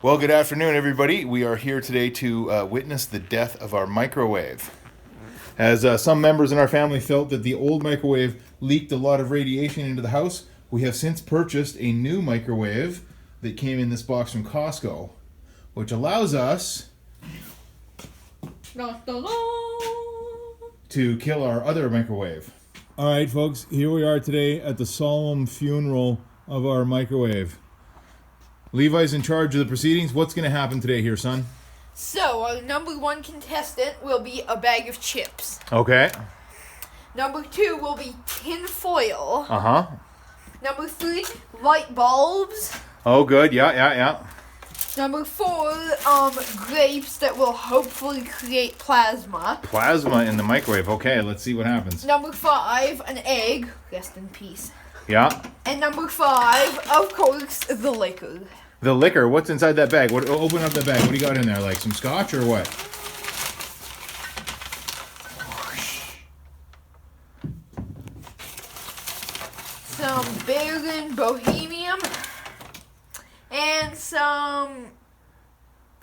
Well, good afternoon, everybody. We are here today to witness the death of our microwave. As some members in our family felt that the old microwave leaked a lot of radiation into the house, we have since purchased a new microwave that came in this box from Costco, which allows us to kill our other microwave. All right, folks, here we are today at the solemn funeral of our microwave. Levi's in charge of the proceedings. What's going to happen today here, son? So, our number one contestant will be a bag of chips. Okay. Number two will be tinfoil. Uh-huh. Number three, light bulbs. Oh, good. Yeah. Number four, grapes that will hopefully create plasma. Plasma in the microwave. Okay, let's see what happens. Number five, an egg. Rest in peace. Yeah. And number five, of course, the liquor. The liquor. What's inside that bag? Open up the bag. What do you got in there? Like some scotch or what? Some Berlin Bohemian. And some...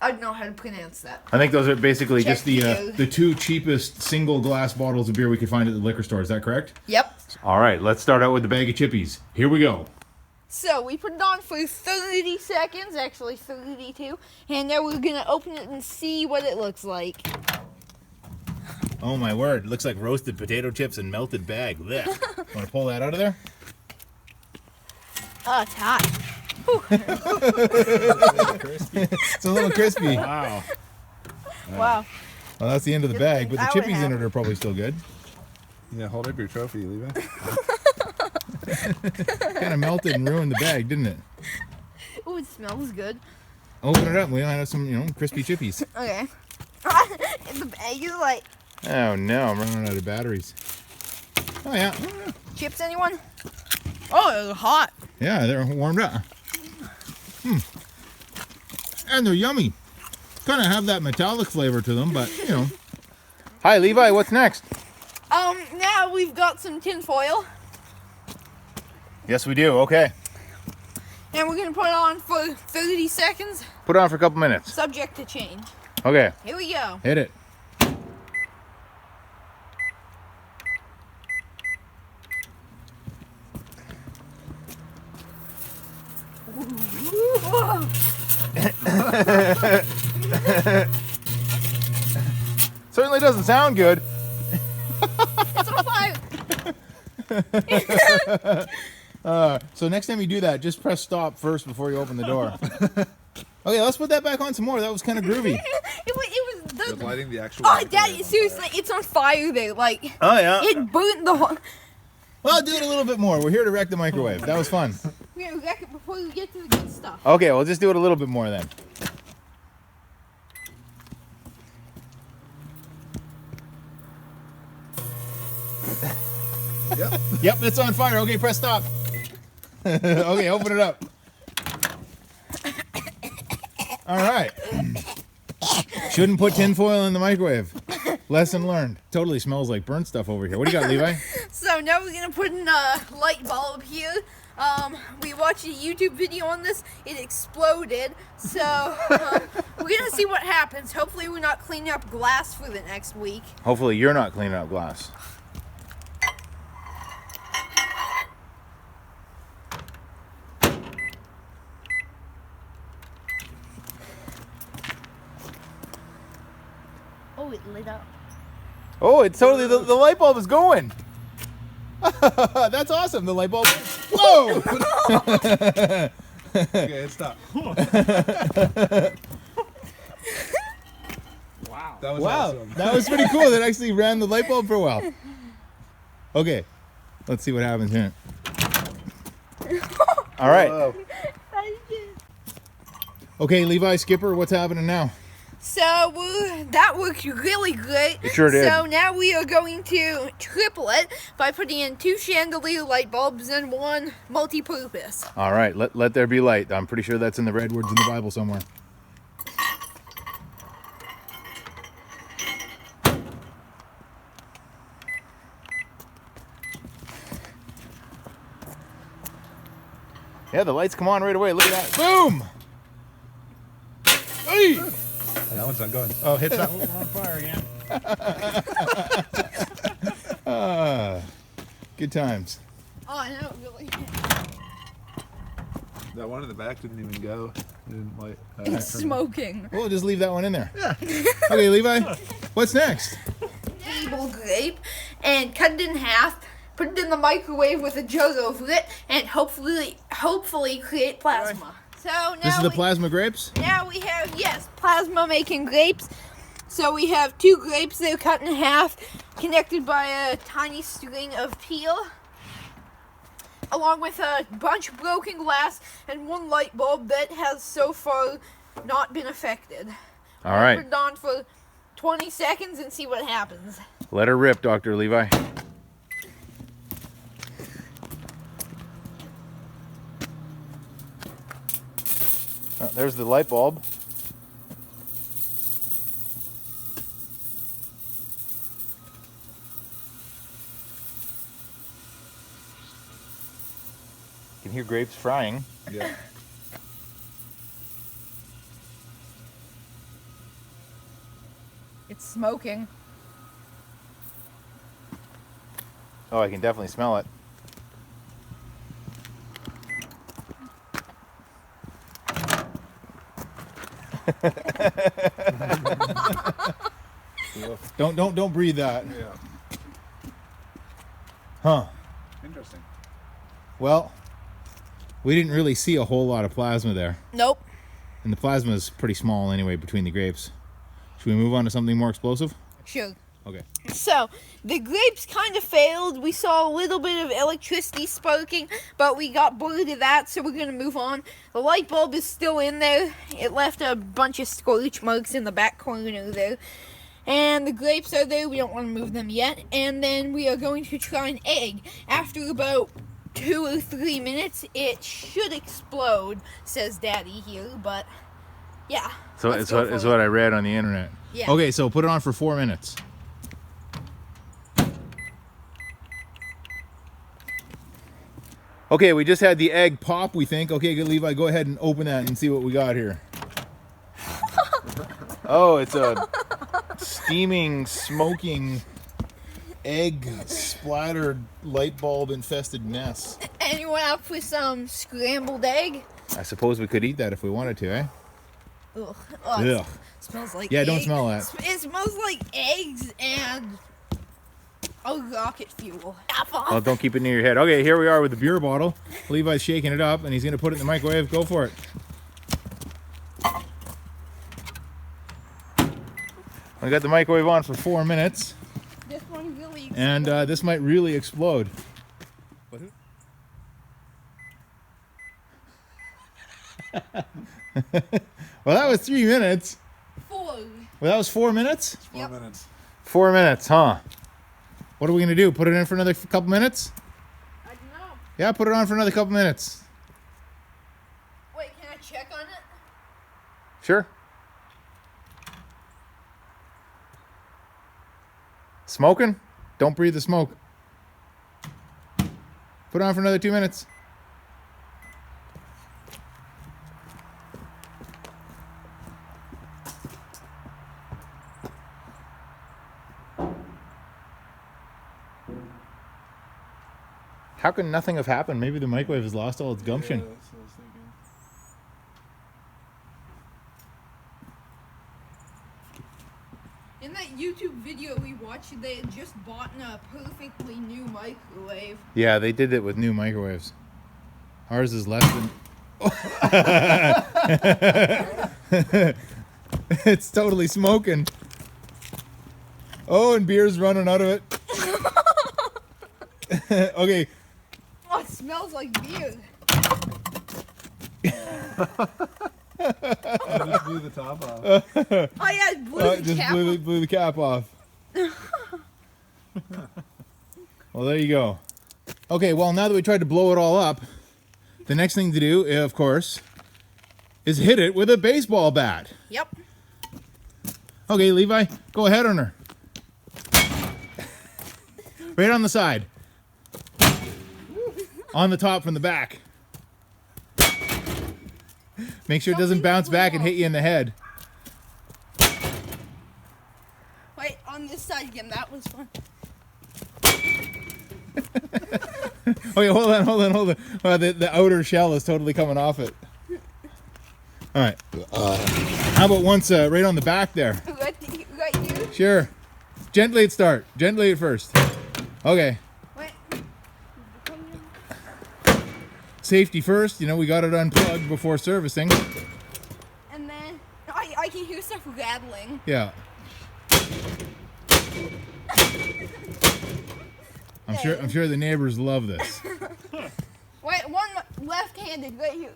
I don't know how to pronounce that. I think those are basically Check just the two cheapest single glass bottles of beer we could find at the liquor store. Is that correct? Yep. All right, let's start out with the bag of chippies. Here we go. So, we put it on for 30 seconds, actually 32, and now we're going to open it and see what it looks like. Oh my word, looks like roasted potato chips and melted bag. Want to pull that out of there? Oh, it's hot. It's a little crispy. Wow. Wow. Well, that's the end of the bag, but the chippies in it are probably still good. Yeah, hold up your trophy, Levi. Kind of melted and ruined the bag, didn't it? Oh, it smells good. Open it up and we might have some, crispy chippies. Okay. The bag is like... Oh no, I'm running out of batteries. Oh yeah. Chips, anyone? Oh, they're hot. Yeah, they're warmed up. And they're yummy. Kind of have that metallic flavor to them, but, Hi, Levi, what's next? Now we've got some tinfoil. Yes, we do. Okay. And we're going to put it on for 30 seconds, Put it on for a couple minutes. subject to change. Okay. Here we go. Hit it. Certainly doesn't sound good. It's on fire. So next time you do that, just press stop first before you open the door. Okay, let's put that back on some more. That was kind of groovy. It was You're the... lighting the actual. Oh, microwave Daddy, on seriously, it's on fire there. Like, Oh, yeah. it burnt the whole... Well, do it a little bit more. We're here to wreck the microwave. That was fun. We're going to wreck it before we get to the good stuff. Okay, well, just do it a little bit more then. Yep. Yep, it's on fire. Okay, press stop. Okay, open it up. All right. Shouldn't put tinfoil in the microwave. Lesson learned. Totally smells like burnt stuff over here. What do you got, Levi? So now we're going to put in a light bulb here. We watched a YouTube video on this. It exploded. So we're going to see what happens. Hopefully we're not cleaning up glass for the next week. Hopefully you're not cleaning up glass. Oh, it lit up. Oh, it's totally, the light bulb is going. That's awesome. The light bulb. Whoa! Okay, stop. Wow. That was Wow, awesome. that was pretty cool. That actually ran the light bulb for a while. Okay, let's see what happens here. All right. Whoa. Okay, Levi, Skipper, what's happening now? So that worked really great. It sure did. So now we are going to triple it by putting in 2 chandelier light bulbs and 1 multi-purpose. All right, let there be light. I'm pretty sure that's in the red words in the Bible somewhere. Yeah, the lights come on right away. Look at that. Boom! Hey! That one's not going. Oh, hits that. We're on fire again. Good times. Oh, I know, really. That one in the back didn't even go. It didn't light. It's smoking. We'll just leave that one in there. Yeah. Okay, Levi, what's next? Table grape and cut it in half. Put it in the microwave with a jug over it, and hopefully create plasma. So now This is the plasma grapes? Now we have, yes, plasma making grapes. So we have 2 grapes that are cut in half, connected by a tiny string of peel, along with a bunch of broken glass and 1 light bulb that has so far not been affected. All right. Put it on for 20 seconds and see what happens. Let her rip, Dr. Levi. There's the light bulb. You can hear grapes frying. Yeah. It's smoking. Oh, I can definitely smell it. Don't breathe that. Yeah. Huh. Interesting. Well, we didn't really see a whole lot of plasma there. Nope. And the plasma is pretty small anyway between the grapes. Should we move on to something more explosive? Sure. Okay. So, the grapes kind of failed. We saw a little bit of electricity sparking, but we got bored of that, so we're going to move on. The light bulb is still in there. It left a bunch of scorch marks in the back corner there. And the grapes are there. We don't want to move them yet. And then we are going to try an egg. After about 2 or 3 minutes, it should explode, says Daddy here, but yeah. So let's it's go what, for it's it. what I read on the internet. Yeah. Okay, so put it on for 4 minutes. Okay, we just had the egg pop, we think. Okay, good, Levi, go ahead and open that and see what we got here. Oh, it's a steaming, smoking, egg splattered, light bulb infested mess. Anyone up for some scrambled egg? I suppose we could eat that if we wanted to, eh? Ugh. Oh, it Ugh. smells like Yeah, don't egg. smell that. It smells like eggs and rocket fuel. Well, don't keep it near your head. Okay, here we are with the beer bottle. Levi's shaking it up, and he's going to put it in the microwave. Go for it. I got the microwave on for 4 minutes, This one really and this might really explode. Well, that was 3 minutes. 4. Well, that was 4 minutes? 4 Yep. minutes. 4 minutes, huh? What are we going to do? Put it in for another couple minutes? I don't know. Yeah, put it on for another couple minutes. Wait, can I check on it? Sure. Smoking? Don't breathe the smoke. Put it on for another 2 minutes. How can nothing have happened? Maybe the microwave has lost all its gumption. Yeah, that's what I was thinking. In that YouTube video we watched, they had just bought a perfectly new microwave. Yeah, they did it with new microwaves. Ours is less than... It's totally smoking. Oh, and beer's running out of it. Okay. Oh, it smells like beer. I just blew the top off. Oh yeah, it blew the Just cap blew, off. blew the cap off. Well, there you go. Okay, well, now that we tried to blow it all up, the next thing to do, of course, is hit it with a baseball bat. Yep. Okay, Levi, go ahead on her. Right on the side. On the top from the back. Make sure it doesn't Something bounce flew back and off. hit you in the head. side again. That was fun. Oh yeah, hold on. The outer shell is totally coming off it. All right. How about once right on the back there? Right you? Sure. Gently at start. Gently at first. Okay. Wait. Safety first. You know, we got it unplugged before servicing. And then I can hear stuff rattling. Yeah. I'm sure the neighbors love this. Wait, one left-handed right here.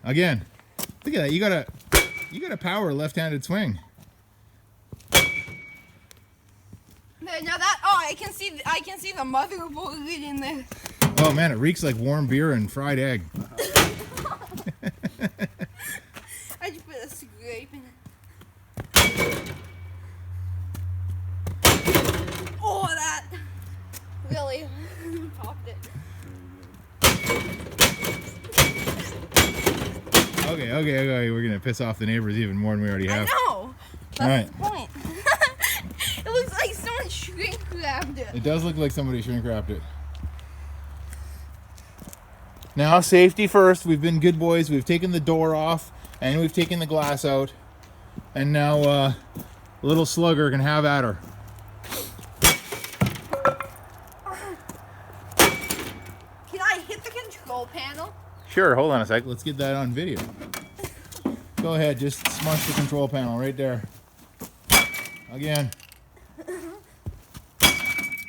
Again. Look at that. You got a power left-handed swing. Now that I can see the motherboard in there. Oh man, it reeks like warm beer and fried egg. I just put a scrape in it. Oh, that really popped it. Okay. We're gonna piss off the neighbors even more than we already have. I know. That's All right. the point. It looks like someone shrink wrapped it. It does look like somebody shrink wrapped it. Now, safety first. We've been good boys. We've taken the door off and we've taken the glass out. And now, little slugger can have at her. Can I hit the control panel? Sure, hold on a sec. Let's get that on video. Go ahead, just smush the control panel right there. Again.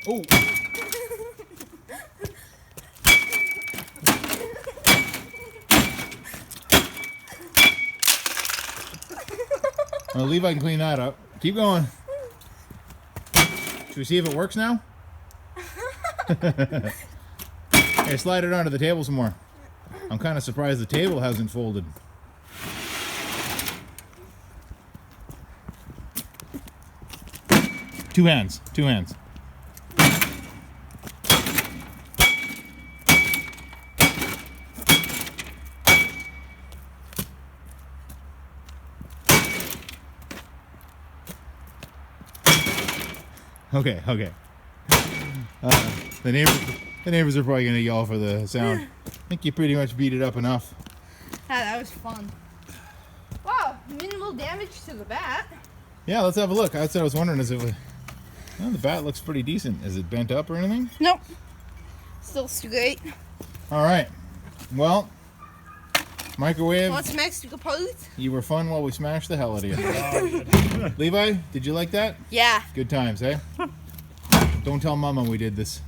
Oh. Well, Levi can clean that up. Keep going. Should we see if it works now? Hey, slide it onto the table some more. I'm kind of surprised the table hasn't folded. Two hands. Okay. The neighbors are probably gonna yell for the sound. I think you pretty much beat it up enough. That was fun. Wow, minimal damage to the bat. Yeah, let's have a look. That's what I was wondering. Well, the bat looks pretty decent. Is it bent up or anything? Nope. Still straight. All right. Well, microwave. What's next to propose? You were fun while we smashed the hell out of you. Levi, did you like that? Yeah. Good times, eh? Don't tell Mama we did this.